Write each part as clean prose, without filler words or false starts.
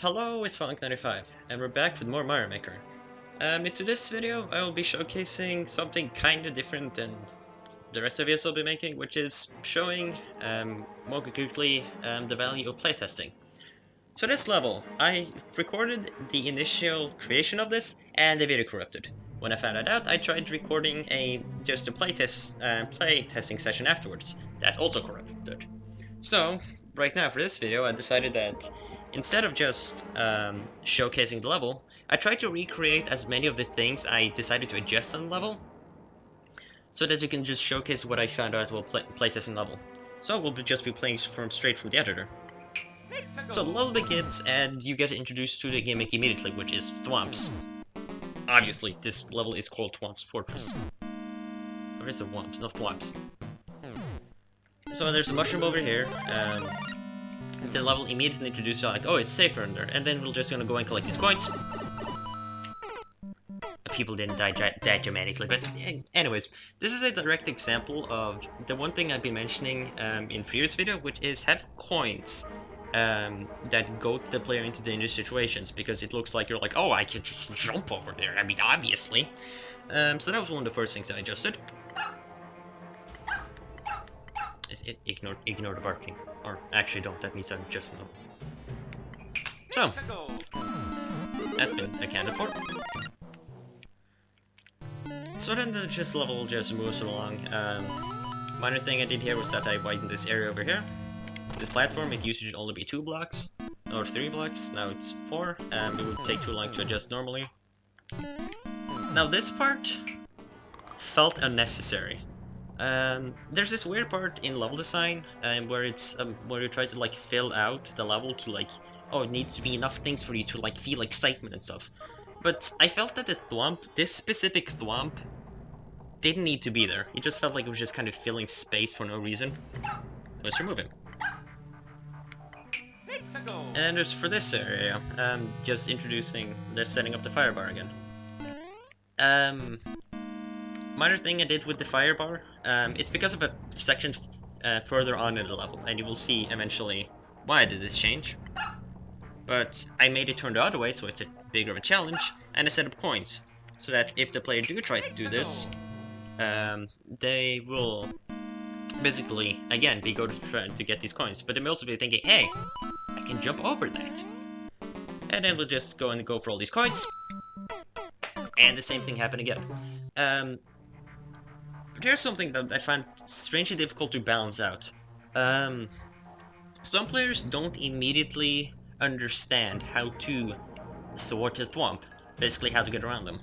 Hello, it's Thwomp95, and we're back with more Mario Maker. Into this video, I will be showcasing something kinda different than the rest of the videos I'll be making, which is showing, more concretely, the value of playtesting. So this level, I recorded the initial creation of this, and the video corrupted. When I found that out, I tried recording just a playtesting session afterwards. That also corrupted. So, right now for this video, I decided that instead of just showcasing the level, I tried to recreate as many of the things I decided to adjust on the level, so that you can just showcase what I found out while playtesting the level. So we'll just be playing from straight from the editor. So the level begins, and you get introduced to the gimmick immediately, which is Thwomps. Obviously, this level is called Thwomp's Fortress. Or is it Thwomps? No, Thwomps. So there's a mushroom over here. The level immediately introduces like, oh, it's safer under, and then we're just gonna go and collect these coins. People didn't die that dramatically, but anyways, this is a direct example of the one thing I've been mentioning in previous video, which is have coins that goad the player into dangerous situations, because it looks like you're like, oh, I can just jump over there. I mean, obviously. So that was one of the first things that I adjusted. Ignore the barking. Or actually don't, that means I'm just no. So, that's been accounted for. So then the level just moves along. Minor thing I did here was that I widened this area over here. This platform, it used to only be 2 blocks, or 3 blocks, now it's 4. It would take too long to adjust normally. Now this part felt unnecessary. There's this weird part in level design where it's where you try to like fill out the level to like, oh, it needs to be enough things for you to like feel excitement and stuff. But I felt that the Thwomp, this specific Thwomp, didn't need to be there. It just felt like it was just kind of filling space for no reason. Let's remove it. And there's for this area, just introducing, they're setting up the fire bar again. Minor thing I did with the fire bar, it's because of a section further on in the level, and you will see eventually why I did this change. But I made it turn the other way, so it's a bigger of a challenge, and I set up coins, so that if the player do try to do this, they will basically, again, be going to try to get these coins, but they may also be thinking, hey, I can jump over that. And then we'll just go for all these coins, and the same thing happened again. There's something that I find strangely difficult to balance out. Some players don't immediately understand how to thwart a Thwomp, basically how to get around them.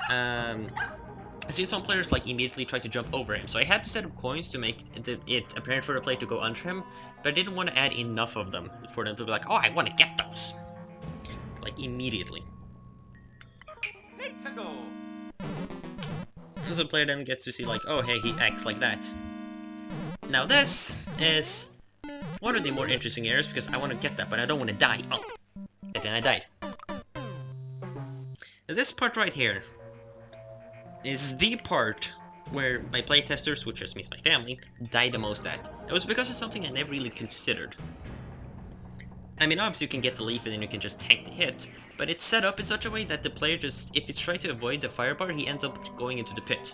I see some players like immediately try to jump over him, so I had to set up coins to make it apparent for the player to go under him, but I didn't want to add enough of them for them to be like, oh, I want to get those! Like, immediately. Let's go! So the player then gets to see like, oh hey, he acts like that. Now this is one of the more interesting areas, because I want to get that, but I don't want to die. Oh, and then I died. Now this part right here is the part where my playtesters, which just means my family, died the most at. It was because of something I never really considered. I mean, obviously you can get the leaf and then you can just tank the hit, but it's set up in such a way that the player just, if he's trying to avoid the fire bar, he ends up going into the pit.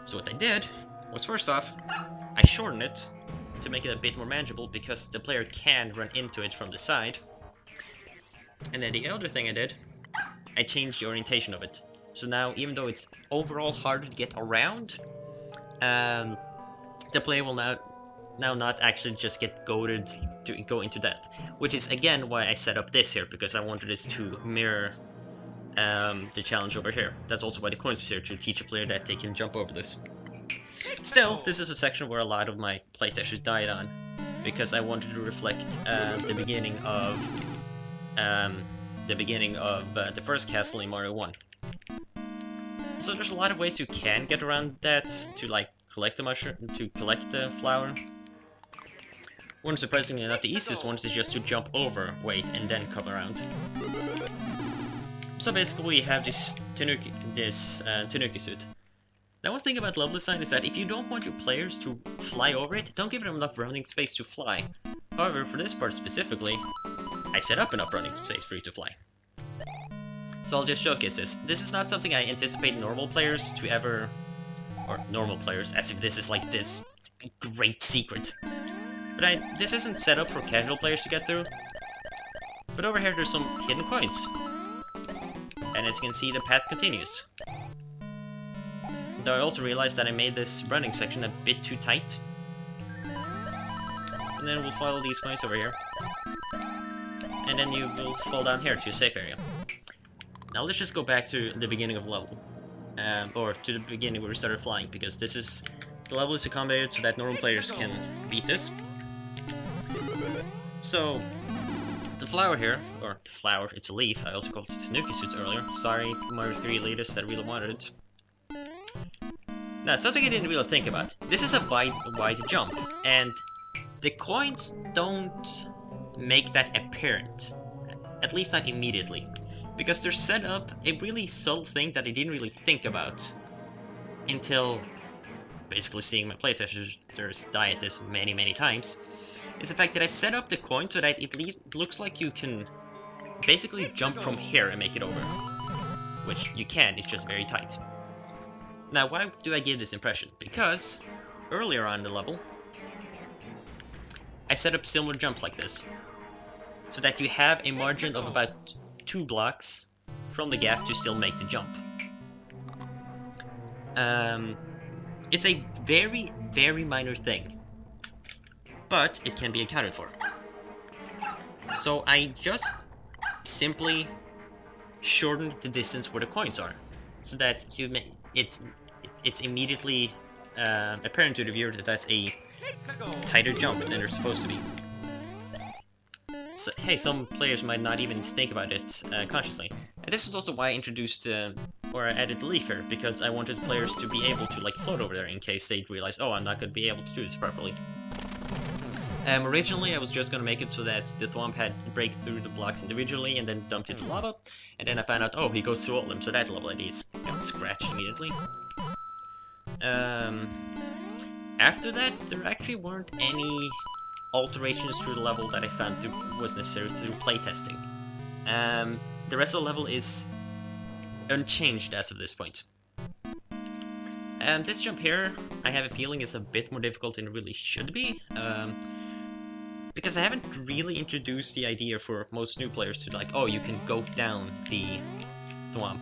So what I did was, first off, I shortened it to make it a bit more manageable, because the player can run into it from the side. And then the other thing I did, I changed the orientation of it. So now, even though it's overall harder to get around, the player will now not actually just get goaded to go into that. Which is again why I set up this here, because I wanted this to mirror the challenge over here. That's also why the coins is here, to teach a player that they can jump over this. Still, this is a section where a lot of my playtesters died on, because I wanted to reflect the beginning of the first castle in Mario 1. So there's a lot of ways you can get around that, to like collect the mushroom, to collect the flower. One, surprisingly enough, the easiest one is just to jump over, wait, and then come around. So basically we have this Tanuki suit. Now one thing about level design is that if you don't want your players to fly over it, don't give them enough running space to fly. However, for this part specifically, I set up an up-running space for you to fly. So I'll just showcase this. This is not something I anticipate normal players to ever... Or normal players, as if this is like this great secret. But this isn't set up for casual players to get through. But over here there's some hidden coins. And as you can see, the path continues. Though I also realized that I made this running section a bit too tight. And then we'll follow these coins over here. And then you will fall down here to a safe area. Now let's just go back to the beginning of the level. Or to the beginning where we started flying, because this is... The level is accommodated so that normal players can beat this. So, the flower here, or the flower, it's a leaf, I also called it Tanuki suit earlier. Sorry, Mario 3 elitists that really wanted it. Now, something I didn't really think about. This is a wide jump, and the coins don't make that apparent. At least not immediately. Because they're set up a really subtle thing that I didn't really think about until basically seeing my playtesters die at this many times. Is the fact that I set up the coin so that it at least looks like you can basically jump from here and make it over. Which you can, it's just very tight. Now, why do I give this impression? Because earlier on in the level, I set up similar jumps like this. So that you have a margin of about 2 blocks from the gap to still make the jump. It's a very minor thing, but it can be accounted for. So I just simply shortened the distance where the coins are, so that it's immediately apparent to the viewer that that's a tighter jump than they're supposed to be. So, hey, some players might not even think about it consciously. And this is also why I introduced, or I added the leaf here, because I wanted players to be able to, like, float over there in case they realize, oh, I'm not going to be able to do this properly. Originally, I was just going to make it so that the Thwomp had to break through the blocks individually and then dumped into lava, and then I found out, oh, he goes through all of them, so that level ID is scratched immediately. After that, there actually weren't any alterations to the level that I found was necessary through playtesting. The rest of the level is unchanged as of this point. This jump here, I have a feeling is a bit more difficult than it really should be, because I haven't really introduced the idea for most new players to like, oh, you can go down the Thwomp.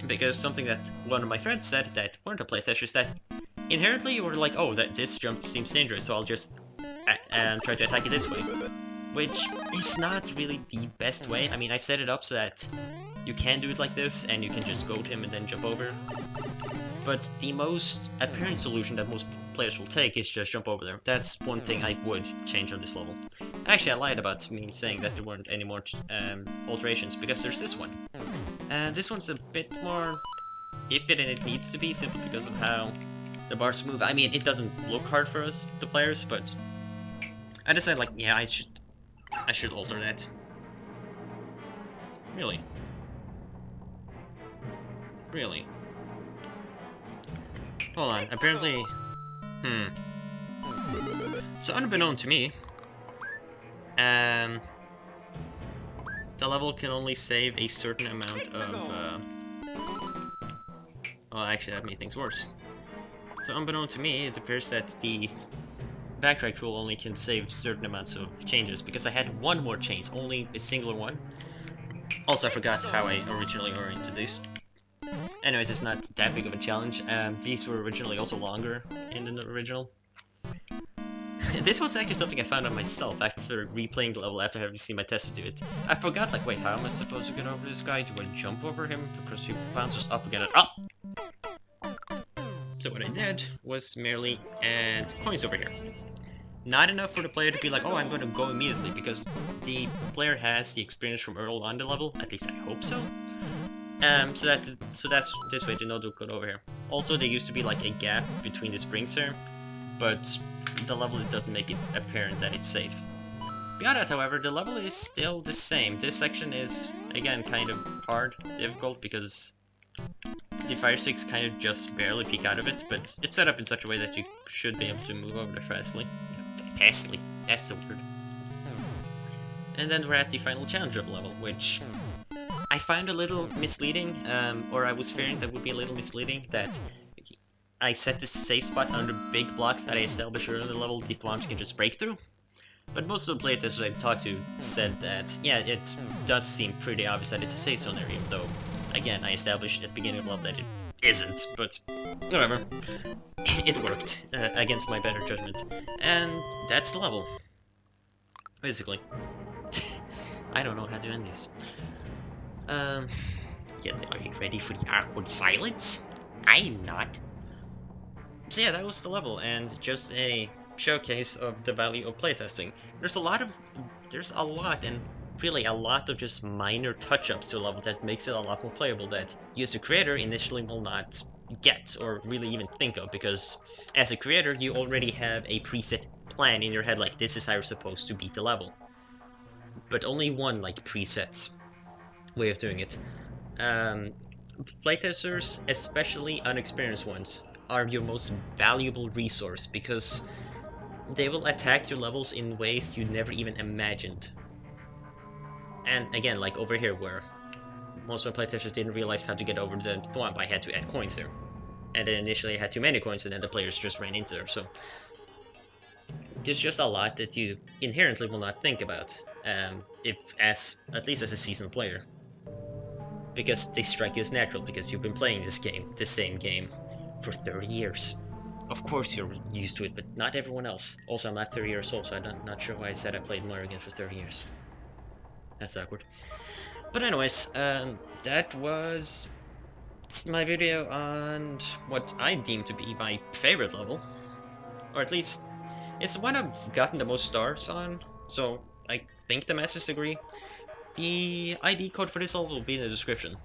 Because something that one of my friends said that weren't a playtester is that inherently you were like, oh, this jump seems dangerous, so I'll just try to attack it this way. Which is not really the best way. I mean, I've set it up so that you can do it like this, and you can just goad him and then jump over. But the most apparent solution that most players will take is just jump over there. That's one thing I would change on this level. Actually, I lied about me saying that there weren't any more alterations, because there's this one. This one's a bit more iffy than it needs to be, simply because of how the bars move. I mean, it doesn't look hard for us, the players, but I decided, like, yeah, I should alter that. Really? Really? Hold on, apparently... So, unbeknown to me, the level can only save a certain amount of, well, actually, that made things worse. So, unbeknown to me, it appears that the backtrack rule only can save certain amounts of changes, because I had one more change, only a singular one. Also, I forgot how I originally oriented these. Anyways, it's not that big of a challenge. These were originally also longer in the original. This was actually something I found out myself after replaying the level after having seen my testers do it. I forgot, like, wait, how am I supposed to get over this guy? Do I jump over him? Because he bounces up again and up! So what I did was merely add coins over here. Not enough for the player to be like, oh, I'm going to go immediately, because the player has the experience from early on the level, at least I hope so. So that's this way to know to go over here. Also, there used to be like a gap between the springs here, but the level doesn't make it apparent that it's safe. Beyond that, however, the level is still the same. This section is, again, kind of hard, difficult, because the fire sticks kind of just barely peek out of it, but it's set up in such a way that you should be able to move over there fastly. Fastly, that's the word. And then we're at the final challenge of the level, which I find a little misleading, or I was fearing that would be a little misleading, that I set this safe spot under big blocks that I established earlier in the level, the Thwomps can just break through. But most of the playtesters I've talked to said that, yeah, it does seem pretty obvious that it's a safe zone area, though, again, I established at the beginning of the level that it isn't, but whatever. It worked, against my better judgment. And that's the level. Basically. I don't know how to end this. Yeah, are you ready for the awkward silence? I'm not. So yeah, that was the level, and just a showcase of the value of playtesting. There's a lot, and really a lot of just minor touch-ups to a level that makes it a lot more playable that you as a creator initially will not get or really even think of, because as a creator you already have a preset plan in your head, like this is how you're supposed to beat the level. But only one like preset way of doing it. Playtesters, especially unexperienced ones, are your most valuable resource because they will attack your levels in ways you never even imagined. And again, like over here where most of my playtesters didn't realize how to get over the Thwomp, I had to add coins there. And then initially I had too many coins and then the players just ran into there, so there's just a lot that you inherently will not think about, at least as a seasoned player. Because they strike you as natural, because you've been playing the same game, for 30 years. Of course you're used to it, but not everyone else. Also, I'm not 30 years old, so I'm not sure why I said I played Mario games for 30 years. That's awkward. But anyways, that was my video on what I deem to be my favorite level. Or at least, it's the one I've gotten the most stars on, so I think the masses agree. The ID code for this level will be in the description.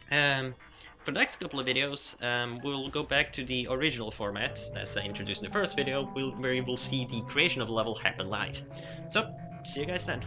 For the next couple of videos, we'll go back to the original format, as I introduced in the first video, where you will see the creation of a level happen live. So, see you guys then.